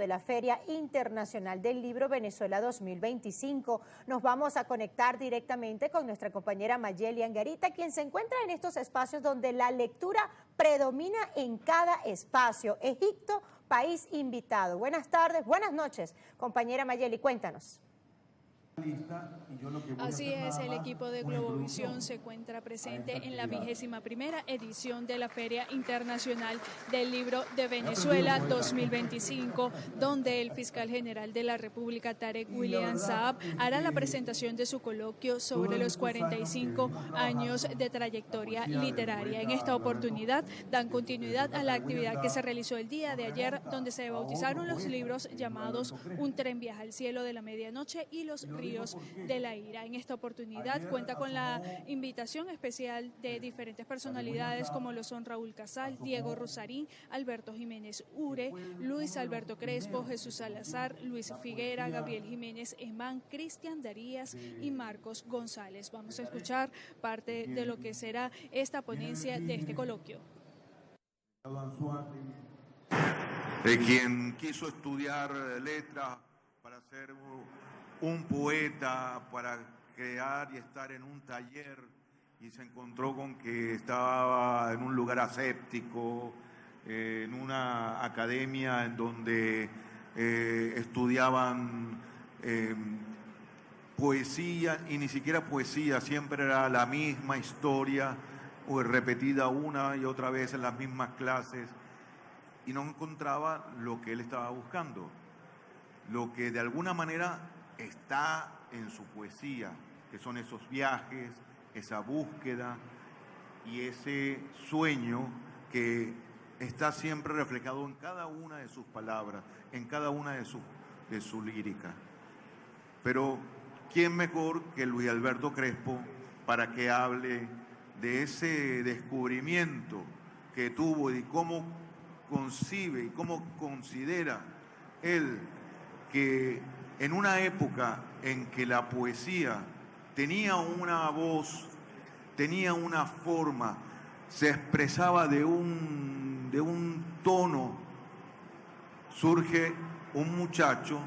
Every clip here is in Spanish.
de la Feria Internacional del Libro Venezuela 2025. Nos vamos a conectar directamente con nuestra compañera Mayeli Angarita, quien se encuentra en estos espacios donde la lectura predomina en cada espacio. Egipto, país invitado. Buenas tardes, buenas noches, compañera Mayeli, cuéntanos. Así es, el equipo de Globovisión se encuentra presente en la 21ª edición de la Feria Internacional del Libro de Venezuela 2025, donde el fiscal general de la República, Tarek William Saab, hará la presentación de su coloquio sobre los 45 años de trayectoria literaria. En esta oportunidad dan continuidad a la actividad que se realizó el día de ayer, donde se bautizaron los libros llamados Un tren viaja al cielo de la medianoche y Los ríos de la ira. En esta oportunidad cuenta con la invitación especial de diferentes personalidades como lo son Raúl Casal, Diego Rosarín, Alberto Jiménez Ure, Luis Alberto Crespo, Jesús Salazar, Luis Figuera, Gabriel Jiménez Emán, Cristian Darías y Marcos González. Vamos a escuchar parte de lo que será esta ponencia de este coloquio. De quien quiso estudiar letras para ser un poeta, para crear y estar en un taller, y se encontró con que estaba en un lugar aséptico, en una academia en donde estudiaban poesía, y ni siquiera poesía, siempre era la misma historia, repetida una y otra vez en las mismas clases, y no encontraba lo que él estaba buscando, lo que de alguna manera está en su poesía, que son esos viajes, esa búsqueda y ese sueño que está siempre reflejado en cada una de sus palabras, en cada una de su lírica. Pero ¿quién mejor que Luis Alberto Crespo para que hable de ese descubrimiento que tuvo y cómo concibe y cómo considera él que en una época en que la poesía tenía una voz, tenía una forma, se expresaba de un tono, surge un muchacho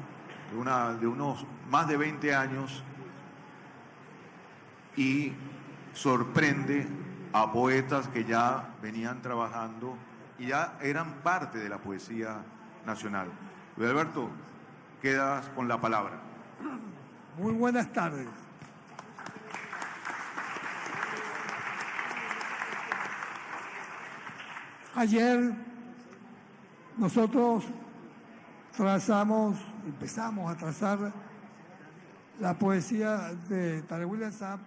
de unos más de 20 años y sorprende a poetas que ya venían trabajando y ya eran parte de la poesía nacional. Luis Alberto, quedas con la palabra. Muy buenas tardes. Ayer nosotros empezamos a trazar la poesía de Tarek William Saab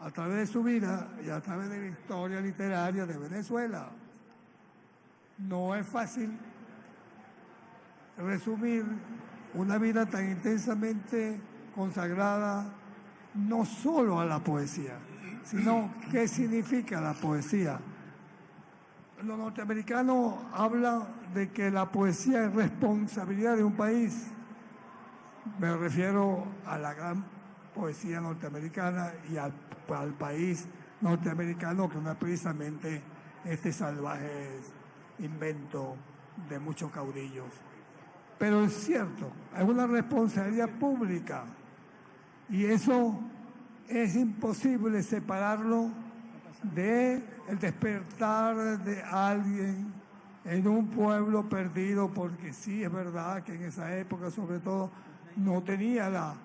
a través de su vida y a través de la historia literaria de Venezuela. No es fácil resumir una vida tan intensamente consagrada no solo a la poesía, sino qué significa la poesía. Los norteamericanos hablan de que la poesía es responsabilidad de un país. Me refiero a la gran poesía norteamericana y al país norteamericano, que no es precisamente este salvaje invento de muchos caudillos. Pero es cierto, hay una responsabilidad pública y eso es imposible separarlo del despertar de alguien en un pueblo perdido, porque sí es verdad que en esa época sobre todo no tenía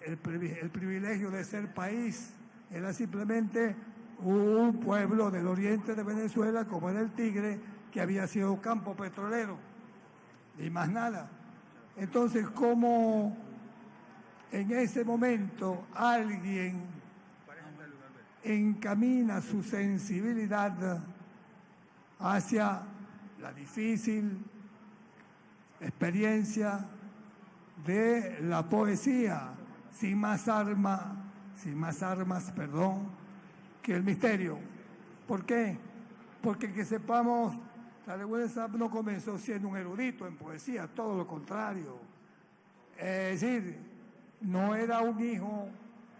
el privilegio de ser país, era simplemente un pueblo del oriente de Venezuela como era el Tigre, que había sido campo petrolero. Y más nada. Entonces, ¿cómo en ese momento alguien encamina su sensibilidad hacia la difícil experiencia de la poesía sin más armas, que el misterio? ¿Por qué? Porque que sepamos, Tarek William Saab no comenzó siendo un erudito en poesía, todo lo contrario. Es decir, no era un hijo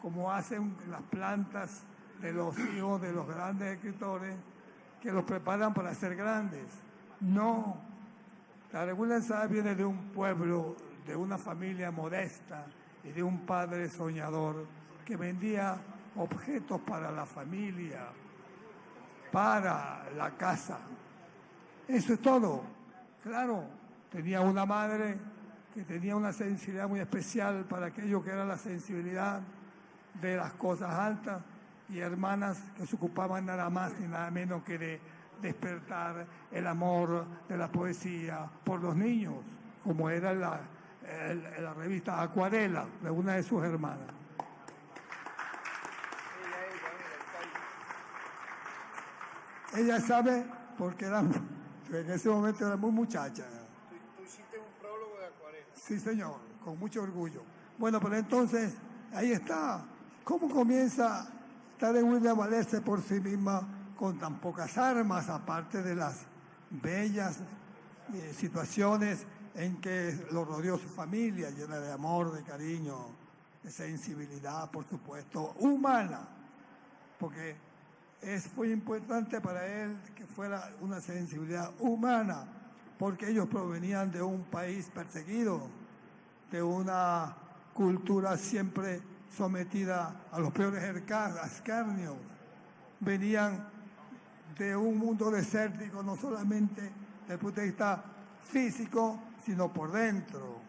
como hacen las plantas de los hijos de los grandes escritores, que los preparan para ser grandes. No, Tare William Saab viene de un pueblo, de una familia modesta y de un padre soñador que vendía objetos para la familia, para la casa. Eso es todo. Claro, tenía una madre que tenía una sensibilidad muy especial para aquello que era la sensibilidad de las cosas altas y hermanas que se ocupaban nada más y nada menos que de despertar el amor de la poesía por los niños, como era en la revista Acuarela de una de sus hermanas. Ella sabe porque en ese momento era muy muchacha. Tú hiciste un prólogo de Acuarela. Sí, señor, con mucho orgullo. Bueno, pero entonces, ahí está. ¿Cómo comienza Tare William a valerse por sí misma con tan pocas armas, aparte de las bellas situaciones en que lo rodeó su familia, llena de amor, de cariño, de sensibilidad, por supuesto, humana? Porque fue importante para él que fuera una sensibilidad humana, porque ellos provenían de un país perseguido, de una cultura siempre sometida a los peores escarnios. Venían de un mundo desértico, no solamente desde el punto de vista físico, sino por dentro,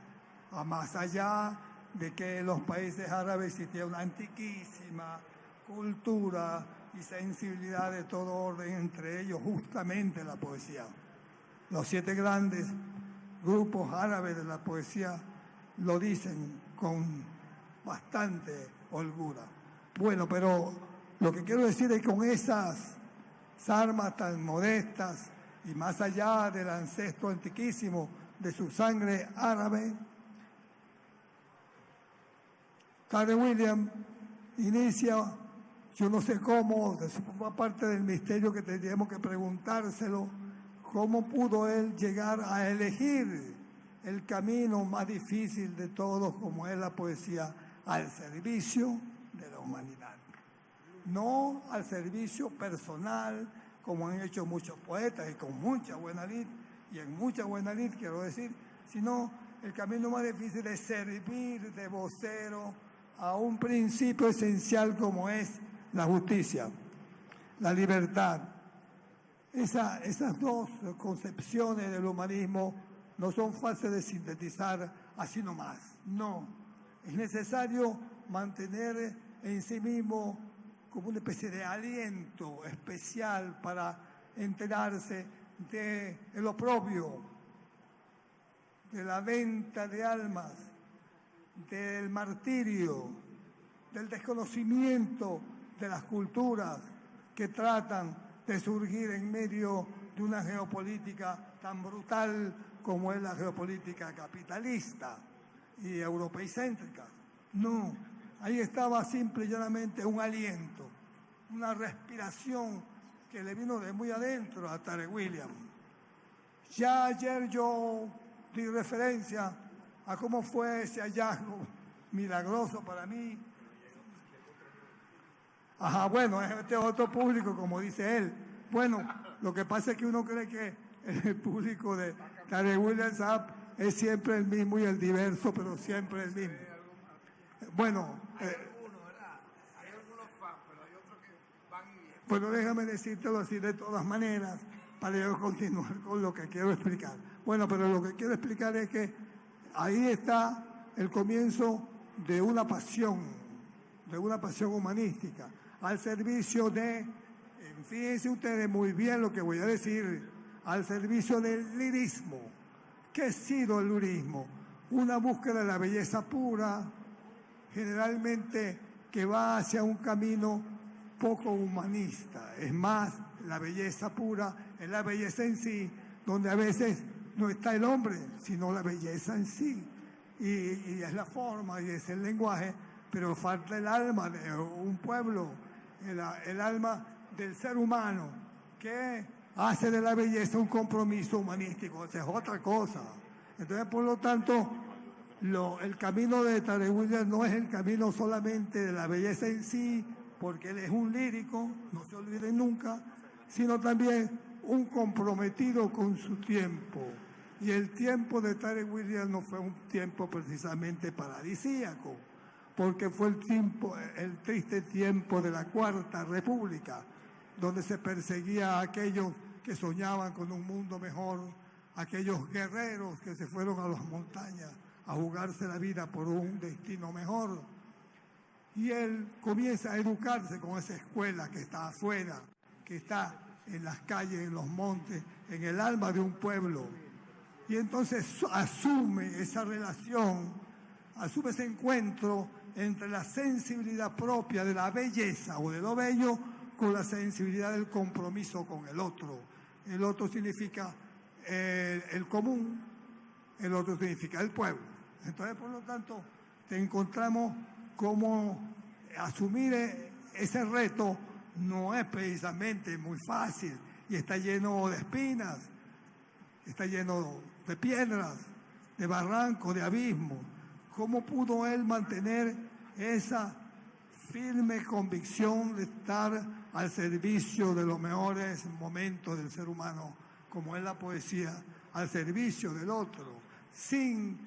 a más allá de que en los países árabes existía una antiquísima cultura y sensibilidad de todo orden, entre ellos justamente la poesía. Los 7 grandes grupos árabes de la poesía lo dicen con bastante holgura. Bueno, pero lo que quiero decir es que con esas armas tan modestas y más allá del ancestro antiquísimo de su sangre árabe, Tare William inicia, yo no sé cómo, eso forma parte del misterio que tendríamos que preguntárselo, cómo pudo él llegar a elegir el camino más difícil de todos, como es la poesía, al servicio de la humanidad. No al servicio personal, como han hecho muchos poetas y con mucha buena lid, y en mucha buena lid quiero decir, sino el camino más difícil es servir de vocero a un principio esencial como es la justicia, la libertad. Esas dos concepciones del humanismo no son fáciles de sintetizar así nomás, no. Es necesario mantener en sí mismo como una especie de aliento especial para enterarse de lo propio, de la venta de almas, del martirio, del desconocimiento de las culturas que tratan de surgir en medio de una geopolítica tan brutal como es la geopolítica capitalista y europeicéntrica. No, ahí estaba simple y llanamente un aliento, una respiración que le vino de muy adentro a Tare William. Ya ayer yo di referencia a cómo fue ese hallazgo milagroso para mí. Ajá, bueno, este otro público, como dice él. Bueno, lo que pasa es que uno cree que el público de Tare William Saab es siempre el mismo y el diverso, pero siempre el mismo. Bueno, Hay algunos fans, pero hay otros que van y vienen. bueno, déjame decírtelo así de todas maneras para yo continuar con lo que quiero explicar. Bueno, pero lo que quiero explicar es que ahí está el comienzo de una pasión humanística, al servicio de, fíjense ustedes muy bien lo que voy a decir, al servicio del lirismo. ¿Qué ha sido el lirismo? Una búsqueda de la belleza pura, generalmente que va hacia un camino poco humanista. Es más, la belleza pura es la belleza en sí, donde a veces no está el hombre, sino la belleza en sí. Y es la forma y es el lenguaje, pero falta el alma de un pueblo, el alma del ser humano, que hace de la belleza un compromiso humanístico. Esa es otra cosa. Entonces, por lo tanto, el camino de Tare William no es el camino solamente de la belleza en sí, porque él es un lírico, no se olviden nunca, sino también un comprometido con su tiempo. Y el tiempo de Tyrell Williams no fue un tiempo precisamente paradisíaco, porque fue el triste tiempo de la Cuarta República, donde se perseguía a aquellos que soñaban con un mundo mejor, aquellos guerreros que se fueron a las montañas a jugarse la vida por un destino mejor. Y él comienza a educarse con esa escuela que está afuera, que está en las calles, en los montes, en el alma de un pueblo. Y entonces asume esa relación, asume ese encuentro entre la sensibilidad propia de la belleza o de lo bello con la sensibilidad del compromiso con el otro. El otro significa el común, el otro significa el pueblo. Entonces, por lo tanto, te encontramos como asumir ese reto no es precisamente muy fácil y está lleno de espinas, está lleno de piedras, de barrancos, de abismos. ¿Cómo pudo él mantener esa firme convicción de estar al servicio de los mejores momentos del ser humano, como es la poesía, al servicio del otro, sin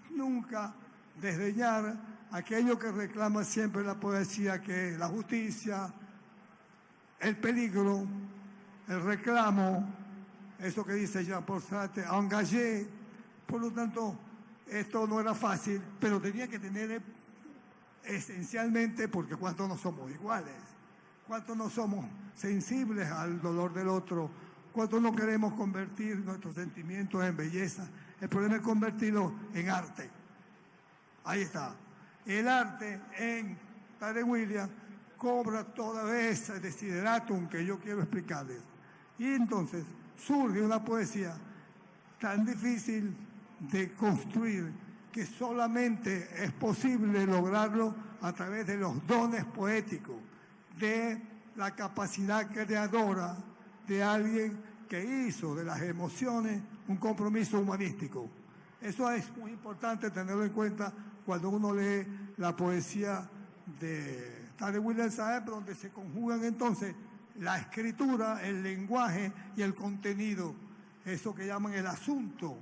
nunca desdeñar aquello que reclama siempre la poesía, que es la justicia, el peligro, el reclamo, eso que dice Jean-Paul Sartre, engagé? Por lo tanto, esto no era fácil, pero tenía que tener esencialmente, porque ¿cuántos no somos iguales? ¿Cuántos no somos sensibles al dolor del otro? ¿Cuántos no queremos convertir nuestros sentimientos en belleza? El problema es convertirlo en arte. Ahí está. El arte en Tyrell Williams cobra toda vez ese desideratum que yo quiero explicarles. Y entonces surge una poesía tan difícil de construir que solamente es posible lograrlo a través de los dones poéticos, de la capacidad creadora de alguien que hizo de las emociones un compromiso humanístico. Eso es muy importante tenerlo en cuenta cuando uno lee la poesía de Tyrell Williams, donde se conjugan entonces la escritura, el lenguaje y el contenido, eso que llaman el asunto.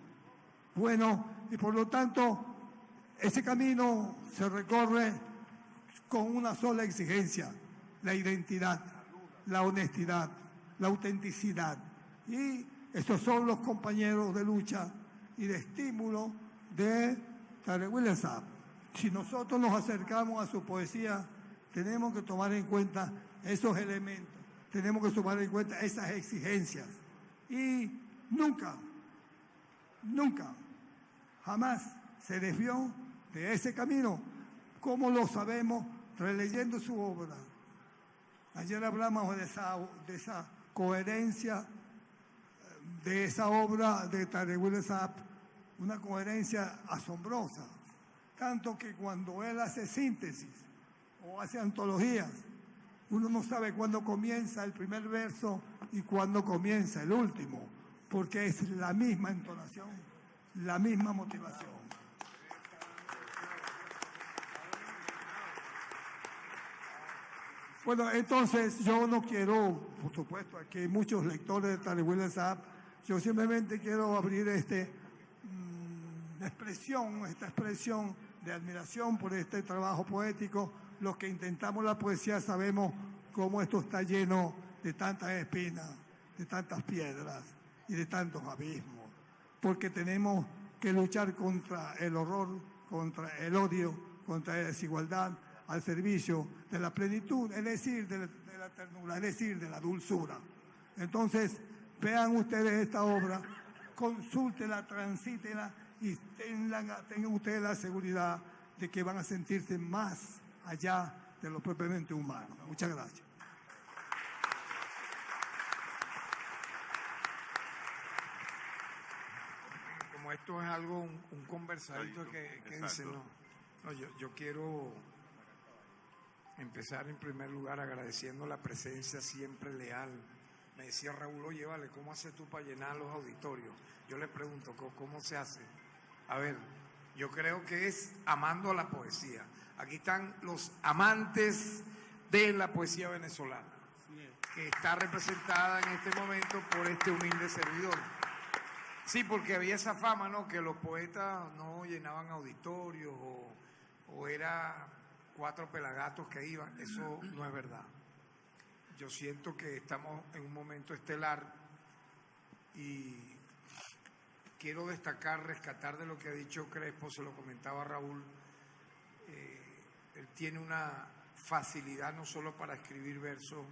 Bueno, y por lo tanto, ese camino se recorre con una sola exigencia: la identidad, la honestidad, la autenticidad. Y estos son los compañeros de lucha y de estímulo de Tyrell Williams. Si nosotros nos acercamos a su poesía, tenemos que tomar en cuenta esos elementos, tenemos que tomar en cuenta esas exigencias. Y nunca, jamás se desvió de ese camino. ¿Cómo lo sabemos? Releyendo su obra. Ayer hablamos de esa coherencia de esa obra de Tyrell Williams, una coherencia asombrosa, tanto que cuando él hace síntesis o hace antologías, uno no sabe cuándo comienza el primer verso y cuándo comienza el último, porque es la misma entonación, la misma motivación. Bueno, entonces yo no quiero, por supuesto, aquí hay muchos lectores de Tyrell Williams, yo simplemente quiero abrir esta expresión de admiración por este trabajo poético. Los que intentamos la poesía sabemos cómo esto está lleno de tantas espinas, de tantas piedras y de tantos abismos, porque tenemos que luchar contra el horror, contra el odio, contra la desigualdad, al servicio de la plenitud, es decir, de la ternura, es decir, de la dulzura. Entonces, vean ustedes esta obra, consúltenla, transítenla y tengan ustedes la seguridad de que van a sentirse más allá de lo propiamente humano. Muchas gracias. Como esto es algo, un conversadito que dice, yo quiero empezar en primer lugar agradeciendo la presencia siempre leal. Me decía Raúl, oye, vale, ¿cómo haces tú para llenar los auditorios? Yo le pregunto, ¿cómo se hace? A ver, yo creo que es amando a la poesía. Aquí están los amantes de la poesía venezolana, que está representada en este momento por este humilde servidor. Sí, porque había esa fama, ¿no? Que los poetas no llenaban auditorios o era 4 pelagatos que iban. Eso no es verdad. Yo siento que estamos en un momento estelar y quiero destacar, rescatar de lo que ha dicho Crespo, se lo comentaba Raúl. Él tiene una facilidad no solo para escribir versos,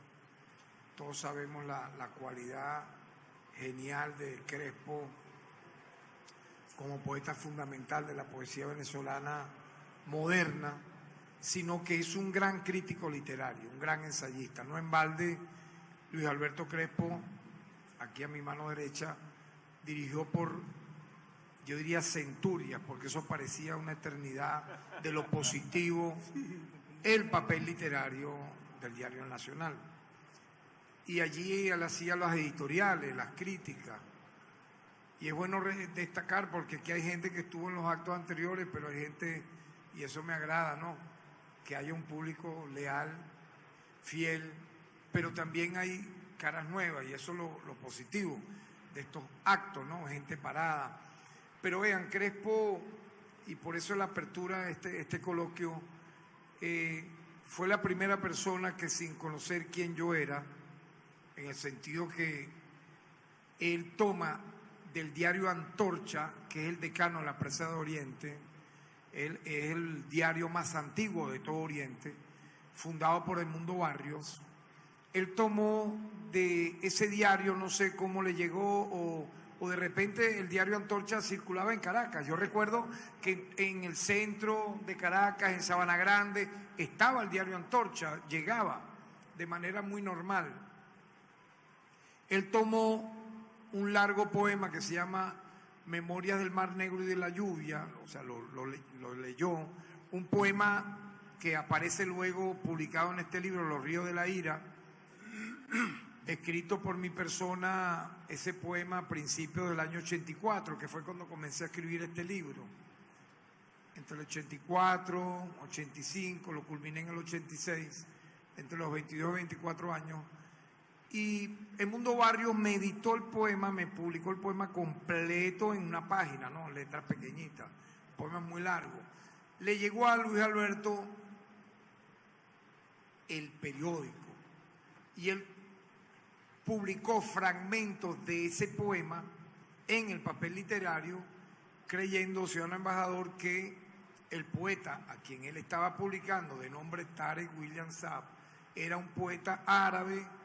todos sabemos la cualidad genial de Crespo como poeta fundamental de la poesía venezolana moderna, sino que es un gran crítico literario, un gran ensayista. No en balde, Luis Alberto Crespo, aquí a mi mano derecha, dirigió por, yo diría, centurias, porque eso parecía una eternidad de lo positivo, el papel literario del Diario Nacional. Y allí él hacía las editoriales, las críticas. Y es bueno destacar porque aquí hay gente que estuvo en los actos anteriores, pero hay gente, y eso me agrada, ¿no? Que haya un público leal, fiel, pero también hay caras nuevas, y eso es lo positivo de estos actos, ¿no? Gente parada. Pero vean, Crespo, y por eso la apertura de este coloquio, fue la primera persona que, sin conocer quién yo era, en el sentido que él toma del diario Antorcha, que es el decano de la prensa de Oriente, él es el diario más antiguo de todo Oriente, fundado por Edmundo Barrios. Él tomó de ese diario, no sé cómo le llegó, o de repente el diario Antorcha circulaba en Caracas. Yo recuerdo que en el centro de Caracas, en Sabana Grande, estaba el diario Antorcha, llegaba de manera muy normal. Él tomó un largo poema que se llama Memorias del Mar Negro y de la Lluvia, o sea, lo leyó, un poema que aparece luego publicado en este libro, Los Ríos de la Ira, escrito por mi persona, ese poema a principios del año 84, que fue cuando comencé a escribir este libro. Entre el 84, 85, lo culminé en el 86, entre los 22 y 24 años. Y Edmundo Barrios me editó el poema, me publicó el poema completo en una página, ¿no? Letras pequeñitas, poema muy largo. Le llegó a Luis Alberto el periódico y él publicó fragmentos de ese poema en el papel literario, creyendo, ciudadano embajador, que el poeta a quien él estaba publicando, de nombre Tarek William Saab, era un poeta árabe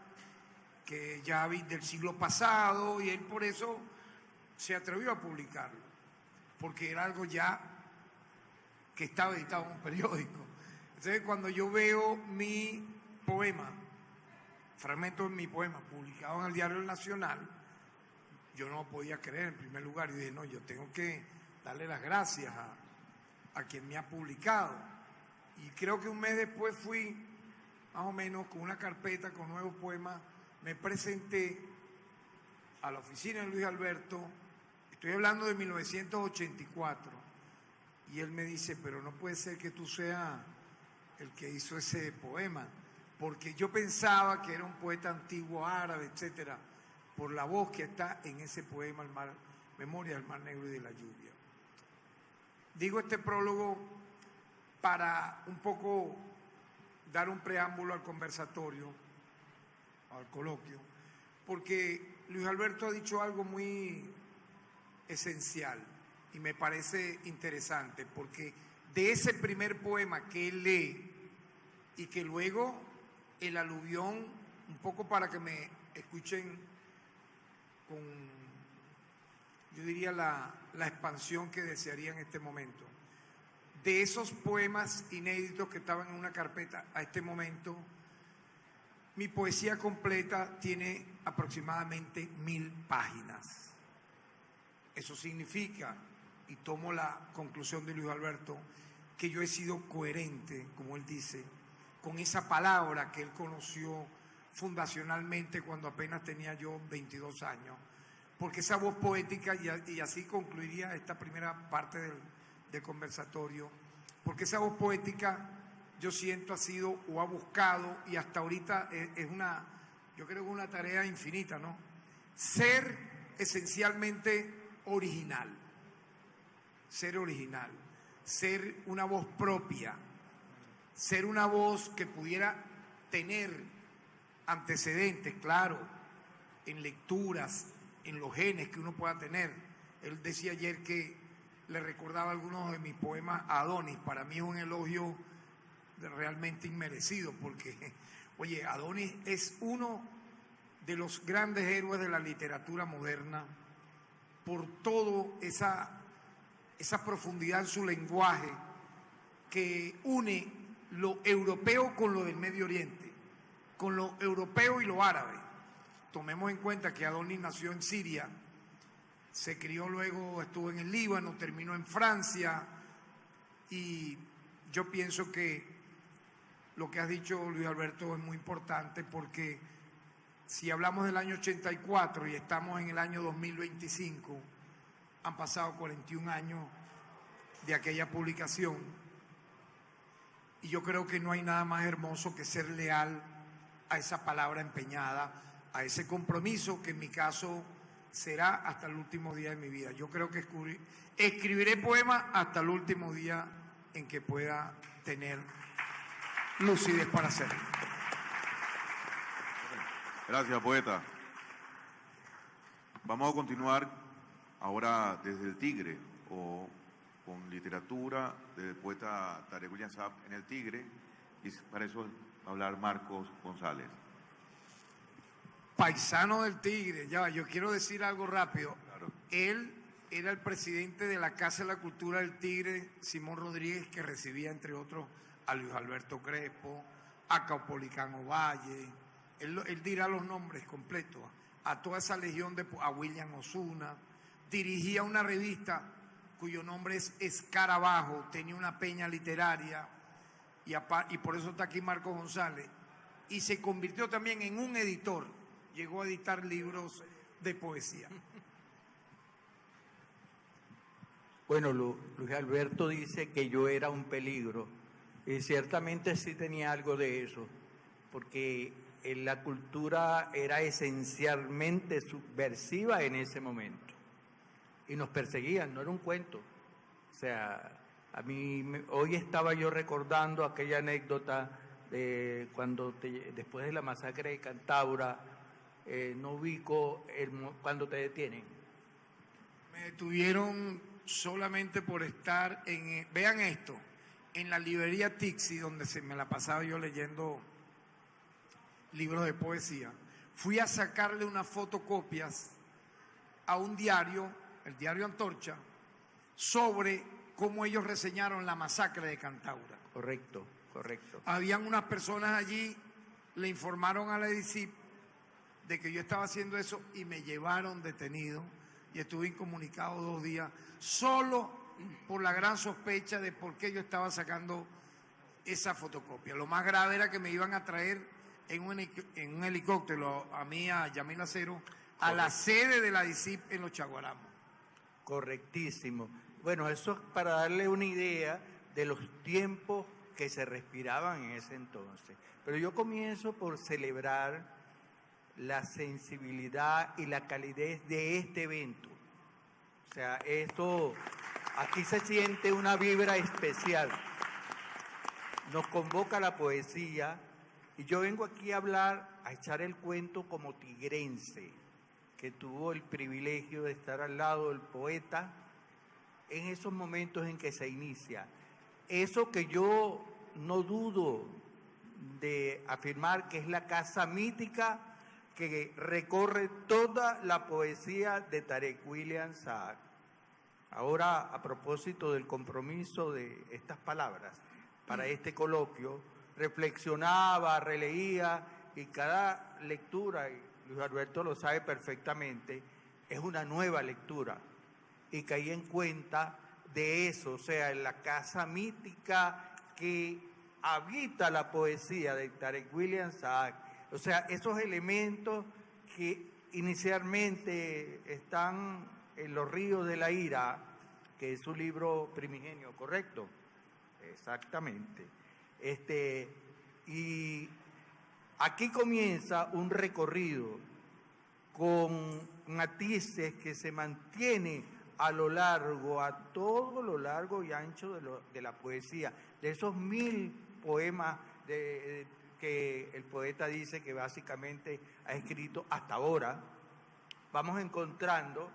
que ya del siglo pasado, y él por eso se atrevió a publicarlo, porque era algo ya que estaba editado en un periódico. Entonces, cuando yo veo mi poema, fragmentos de mi poema publicado en el Diario Nacional, yo no podía creer en primer lugar, y dije, no, yo tengo que darle las gracias a quien me ha publicado. Y creo que un mes después fui, más o menos, con una carpeta con nuevos poemas. Me presenté a la oficina de Luis Alberto, estoy hablando de 1984, y él me dice, pero no puede ser que tú seas el que hizo ese poema, porque yo pensaba que era un poeta antiguo árabe, etcétera, por la voz que está en ese poema, Memoria del Mar Negro y de la Lluvia. Digo este prólogo para un poco dar un preámbulo al conversatorio, al coloquio, porque Luis Alberto ha dicho algo muy esencial y me parece interesante, porque de ese primer poema que él lee y que luego el aluvión, un poco para que me escuchen con, yo diría, la expansión que desearía en este momento, de esos poemas inéditos que estaban en una carpeta a este momento, mi poesía completa tiene aproximadamente 1000 páginas. Eso significa, y tomo la conclusión de Luis Alberto, que yo he sido coherente, como él dice, con esa palabra que él conoció fundacionalmente cuando apenas tenía yo 22 años. Porque esa voz poética, y así concluiría esta primera parte del conversatorio, porque esa voz poética, yo siento, ha sido o ha buscado, y hasta ahorita es yo creo que es una tarea infinita, ¿no? Ser esencialmente original, ser una voz propia, ser una voz que pudiera tener antecedentes, claro, en lecturas, en los genes que uno pueda tener. Él decía ayer que le recordaba algunos de mis poemas a Adonis. Para mí es un elogio realmente inmerecido, porque, oye, Adonis es uno de los grandes héroes de la literatura moderna por todo esa profundidad en su lenguaje que une lo europeo con lo del Medio Oriente, con lo europeo y lo árabe. Tomemos en cuenta que Adonis nació en Siria, se crió luego, estuvo en el Líbano, terminó en Francia, y yo pienso que lo que has dicho, Luis Alberto, es muy importante, porque si hablamos del año 84 y estamos en el año 2025, han pasado 41 años de aquella publicación, y yo creo que no hay nada más hermoso que ser leal a esa palabra empeñada, a ese compromiso que en mi caso será hasta el último día de mi vida. Yo creo que escribiré poemas hasta el último día en que pueda tener lucidez para hacerlo. Gracias, poeta. Vamos a continuar ahora desde el Tigre, o con literatura del poeta Tarek William Saab en el Tigre, y para eso va a hablar Marcos González. Paisano del Tigre, ya, yo quiero decir algo rápido. Claro. Él era el presidente de la Casa de la Cultura del Tigre, Simón Rodríguez, que recibía, entre otros, a Luis Alberto Crespo, a Caupolicán Valle. Él dirá los nombres completos, a toda esa legión, a William Osuna. Dirigía una revista cuyo nombre es Escarabajo, tenía una peña literaria, y por eso está aquí Marcos González, y se convirtió también en un editor, llegó a editar libros de poesía. Bueno, Luis Alberto dice que yo era un peligro, y ciertamente sí tenía algo de eso, porque la cultura era esencialmente subversiva en ese momento, y nos perseguían, no era un cuento. O sea, hoy estaba yo recordando aquella anécdota de cuando después de la masacre de Cantaura, no ubico cuando te detienen. Me detuvieron solamente por estar vean esto, en la librería Tixi, donde me la pasaba yo leyendo libros de poesía. Fui a sacarle unas fotocopias a un diario, el diario Antorcha, sobre cómo ellos reseñaron la masacre de Cantaura. Correcto, correcto. Habían unas personas allí, le informaron a la DICIP de que yo estaba haciendo eso y me llevaron detenido, y estuve incomunicado 2 días, solo por la gran sospecha de por qué yo estaba sacando esa fotocopia. Lo más grave era que me iban a traer en un helicóptero a mí, a Yamil Acero, a la sede de la DICIP en Los Chaguaramos. Correctísimo. Bueno, eso es para darle una idea de los tiempos que se respiraban en ese entonces. Pero yo comienzo por celebrar la sensibilidad y la calidez de este evento. O sea, aquí se siente una vibra especial. Nos convoca la poesía, y yo vengo aquí a hablar, a echar el cuento como tigrense, que tuvo el privilegio de estar al lado del poeta en esos momentos en que se inicia. Eso que yo no dudo de afirmar que es la casa mítica que recorre toda la poesía de Tarek William Saab. Ahora, a propósito del compromiso de estas palabras para este coloquio, reflexionaba, releía, y cada lectura, y Luis Alberto lo sabe perfectamente, es una nueva lectura, y caí en cuenta de eso, o sea, en la casa mítica que habita la poesía de Tarek William Saab. O sea, esos elementos que inicialmente están en Los ríos de la ira, que es su libro primigenio, ¿correcto? Exactamente. Y aquí comienza un recorrido con matices que se mantiene a todo lo largo y ancho de la poesía, de esos 1000 poemas que el poeta dice que básicamente ha escrito hasta ahora. Vamos encontrando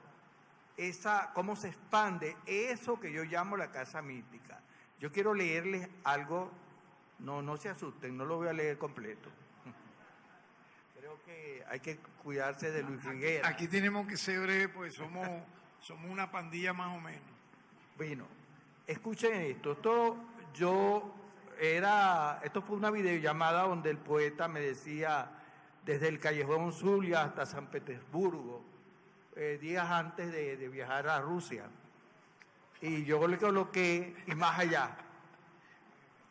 cómo se expande eso que yo llamo la casa mítica. Yo quiero leerles algo, no se asusten, no lo voy a leer completo. Creo que hay que cuidarse de Luis Figuera. Aquí tenemos que ser breves, pues somos una pandilla más o menos. Bueno, escuchen esto. Esto fue una videollamada donde el poeta me decía desde el Callejón Zulia hasta San Petersburgo, días antes de viajar a Rusia. Y yo le coloqué y más allá.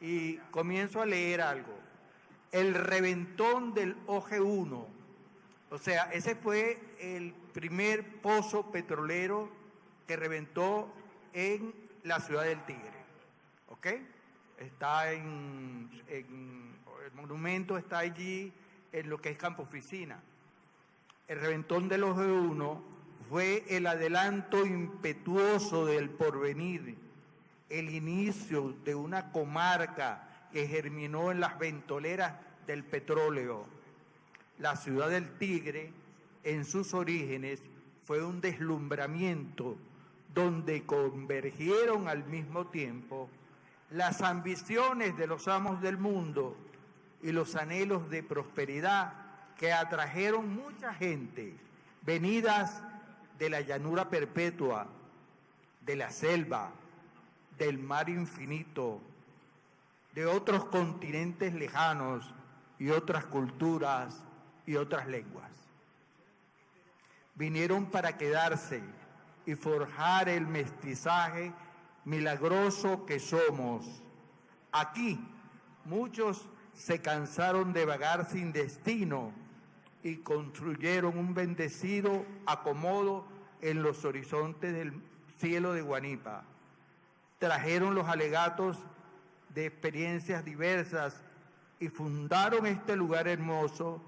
Y comienzo a leer algo. El reventón del OG1. O sea, ese fue el primer pozo petrolero que reventó en la ciudad del Tigre. ¿Ok? Está el monumento está allí en lo que es Campo Oficina. El reventón del OG1 fue el adelanto impetuoso del porvenir, el inicio de una comarca que germinó en las ventoleras del petróleo. La ciudad del Tigre, en sus orígenes, fue un deslumbramiento donde convergieron al mismo tiempo las ambiciones de los amos del mundo y los anhelos de prosperidad que atrajeron mucha gente, venidas de la llanura perpetua, de la selva, del mar infinito, de otros continentes lejanos y otras culturas y otras lenguas. Vinieron para quedarse y forjar el mestizaje milagroso que somos. Aquí muchos se cansaron de vagar sin destino y construyeron un bendecido acomodo en los horizontes del cielo de Guanipa. Trajeron los alegatos de experiencias diversas y fundaron este lugar hermoso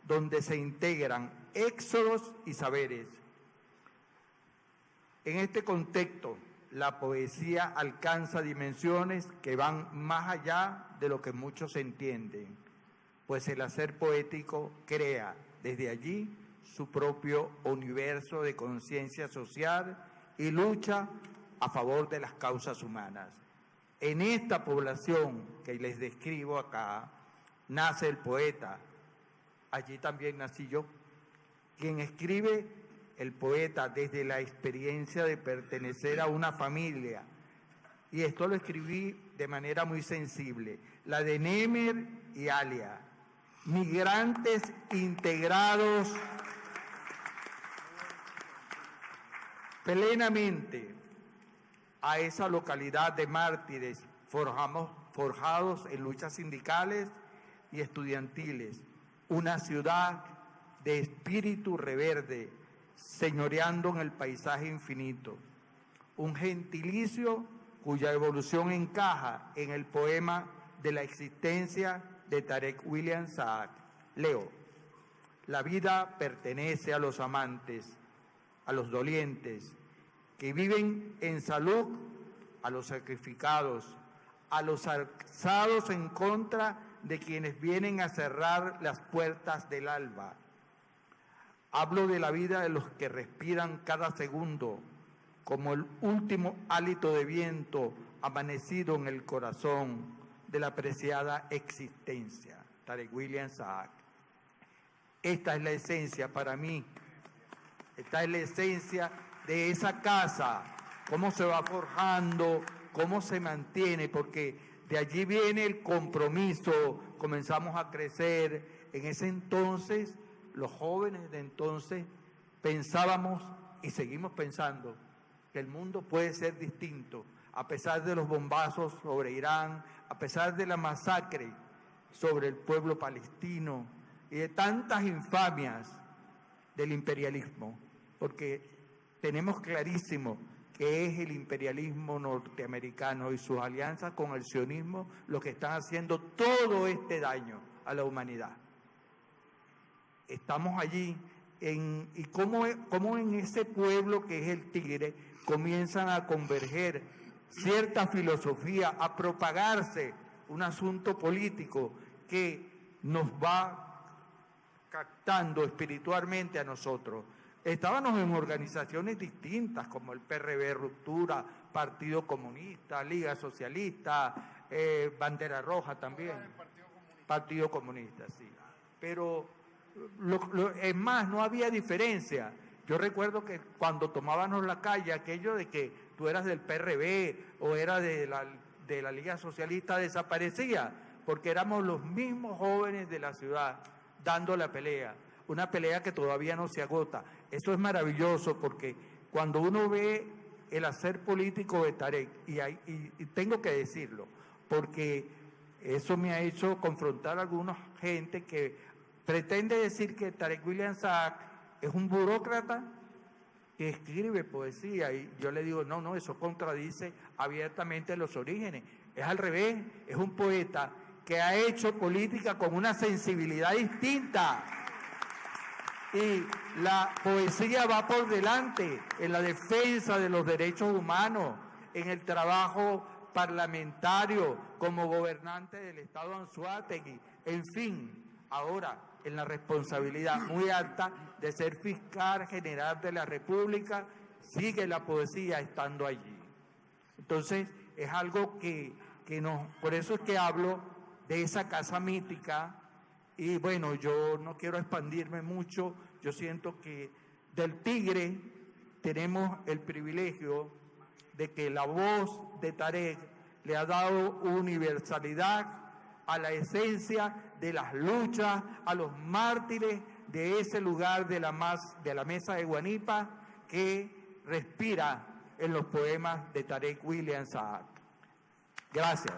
donde se integran éxodos y saberes. En este contexto, la poesía alcanza dimensiones que van más allá de lo que muchos entienden, pues el hacer poético crea desde allí su propio universo de conciencia social y lucha a favor de las causas humanas. En esta población que les describo acá, nace el poeta. Allí también nací yo. Quien escribe el poeta desde la experiencia de pertenecer a una familia. Y esto lo escribí de manera muy sensible. La de Nemer y Alia, migrantes integrados plenamente a esa localidad de mártires, forjados en luchas sindicales y estudiantiles, una ciudad de espíritu reverde, señoreando en el paisaje infinito, un gentilicio cuya evolución encaja en el poema de la existencia de Tarek William Saad. Leo: la vida pertenece a los amantes, a los dolientes, que viven en salud, a los sacrificados, a los alzados en contra de quienes vienen a cerrar las puertas del alba. Hablo de la vida de los que respiran cada segundo, como el último hálito de viento amanecido en el corazón de la preciada existencia. Tarek William Saad. Esta es la esencia para mí, esta es la esencia de esa casa, cómo se va forjando, cómo se mantiene, porque de allí viene el compromiso, comenzamos a crecer. En ese entonces, los jóvenes de entonces pensábamos y seguimos pensando que el mundo puede ser distinto, a pesar de los bombazos sobre Irán, a pesar de la masacre sobre el pueblo palestino y de tantas infamias del imperialismo, porque tenemos clarísimo que es el imperialismo norteamericano y sus alianzas con el sionismo lo que están haciendo todo este daño a la humanidad. Estamos allí y cómo en ese pueblo que es el Tigre comienzan a converger cierta filosofía, a propagarse un asunto político que nos va captando espiritualmente a nosotros. Estábamos en organizaciones distintas como el PRB, Ruptura, Partido Comunista, Liga Socialista, Bandera Roja también. Partido Comunista, sí. Pero es más, no había diferencia. Yo recuerdo que cuando tomábamos la calle, aquello de que tú eras del PRB o eras de la Liga Socialista desaparecía, porque éramos los mismos jóvenes de la ciudad dando la pelea, una pelea que todavía no se agota. Eso es maravilloso porque cuando uno ve el hacer político de Tarek, y tengo que decirlo, porque eso me ha hecho confrontar a alguna gente que pretende decir que Tarek William Saad es un burócrata que escribe poesía, y yo le digo, no, eso contradice abiertamente los orígenes. Es al revés, es un poeta que ha hecho política con una sensibilidad distinta. Y la poesía va por delante en la defensa de los derechos humanos, en el trabajo parlamentario como gobernante del Estado Anzoátegui, en fin, ahora en la responsabilidad muy alta de ser fiscal general de la República, sigue la poesía estando allí. Entonces, es algo que por eso es que hablo de esa casa mítica. Y bueno, yo no quiero expandirme mucho, yo siento que del Tigre tenemos el privilegio de que la voz de Tarek le ha dado universalidad a la esencia de las luchas, a los mártires de ese lugar de la mesa de Guanipa que respira en los poemas de Tarek William Saad. Gracias.